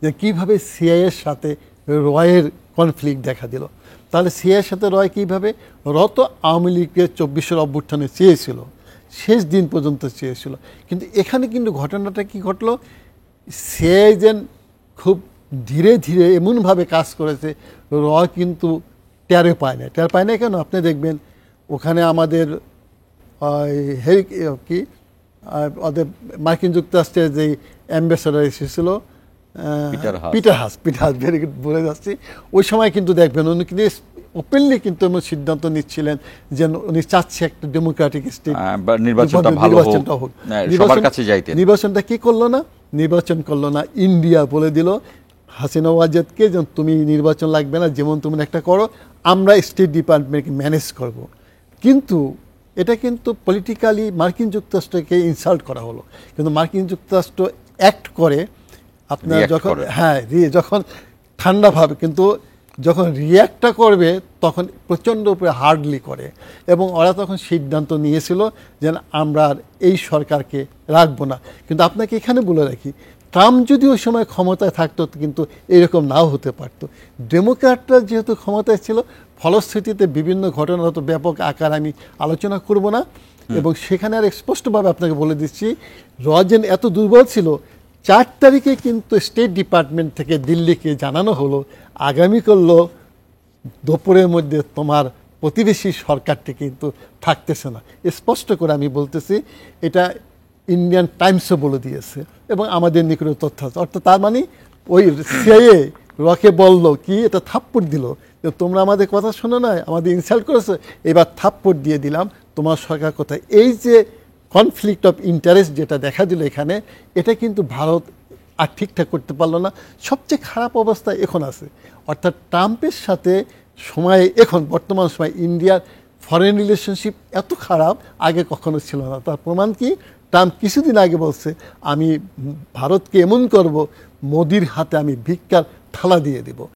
যে কীভাবে সিআইএর সাথে রয়ের কনফ্লিক্ট দেখা দিল। তাহলে সিআইয়ের সাথে রয় কীভাবে, র তো আওয়ামী লীগের 24-এর অভ্যুত্থানে চেয়েছিল, শেষ দিন পর্যন্ত চেয়েছিল, কিন্তু এখানে কিন্তু ঘটনাটা কি ঘটলো, সিআইএ যেন খুব ধীরে ধীরে এমনভাবে কাজ করেছে, র কিন্তু টের পায় না কেন আপনি দেখবেন ওখানে আমাদের কি ওদের মার্কিন যুক্তরাষ্ট্রের যে অ্যাম্বাসেডার এসেছিল পিটার হাস ভেরি গুড বলে যাচ্ছি, ওই সময় কিন্তু দেখবেন উনি কিন্তু ওপেনলি কিন্তু সিদ্ধান্ত নিচ্ছিলেন যে উনি চাচ্ছে একটা ডেমোক্রেটিক স্টেট, নির্বাচনটা কি করলো না, নির্বাচন করলো না, ইন্ডিয়া বলে দিল হাসিনা ওয়াজেদকে যে তুমি নির্বাচন লাগবে না, যেমন তুমি একটা করো, আমরা স্টেট ডিপার্টমেন্টকে ম্যানেজ করব। কিন্তু এটা কিন্তু পলিটিক্যালি মার্কিন যুক্তরাষ্ট্রকে ইনসাল্ট করা হলো, কিন্তু মার্কিন যুক্তরাষ্ট্র অ্যাক্ট করে আপনার যখন যখন ঠান্ডাভাবে, কিন্তু যখন রিয়্যাক্টটা করবে তখন প্রচণ্ড উপরে হার্ডলি করে, এবং ওরা তখন সিদ্ধান্ত নিয়েছিল যে আমরা আর এই সরকারকে রাখবো না। কিন্তু আপনাকে এখানে বলে রাখি, ট্রাম্প যদি ওই সময় ক্ষমতায় থাকতো কিন্তু এরকম নাও হতে পারতো। ডেমোক্র্যাটরা যেহেতু ক্ষমতায় ছিল, ফলশ্রুতিতে বিভিন্ন ঘটনা হতো, ব্যাপক আকার আমি আলোচনা করব না, এবং সেখানে আর স্পষ্টভাবে আপনাকে বলে দিচ্ছি, রজেন এত দুর্বল ছিল, 4 তারিখে কিন্তু স্টেট ডিপার্টমেন্ট থেকে দিল্লিকে জানানো হলো আগামীকাল দুপুরের মধ্যে তোমার প্রতিবেশী সরকারটি কিন্তু থাকতেছে না। স্পষ্ট করে আমি বলতেছি, এটা ইন্ডিয়ান টাইমসও বলে দিয়েছে এবং আমাদের নিকটে তথ্য আছে। অর্থাৎ তার মানে ওই সিআইএ রকে বললো কি, এটা থাপ্পড় দিল যে তোমরা আমাদের কথা শোনো না, আমাদের ইনসাল্ট করেছো, এবার থাপ্পড় দিয়ে দিলাম তোমার সরকার কোথায়। এই যে কনফ্লিক্ট অফ ইন্টারেস্ট যেটা দেখা দিল এখানে, এটা কিন্তু ভারত আর ঠিকঠাক করতে পারলো না। সবচেয়ে খারাপ অবস্থা এখন আছে, অর্থাৎ ট্রাম্পের সাথে সময়ে এখন বর্তমান সময় ইন্ডিয়ার ফরেন রিলেশনশিপ এত খারাপ আগে কখনো ছিল না। তার প্রমাণ কি, ট্রাম্প কিছুদিন আগে বলছে আমি ভারতকে এমন করব, মোদির হাতে আমি ভিক্ষার থালা দিয়ে দেব।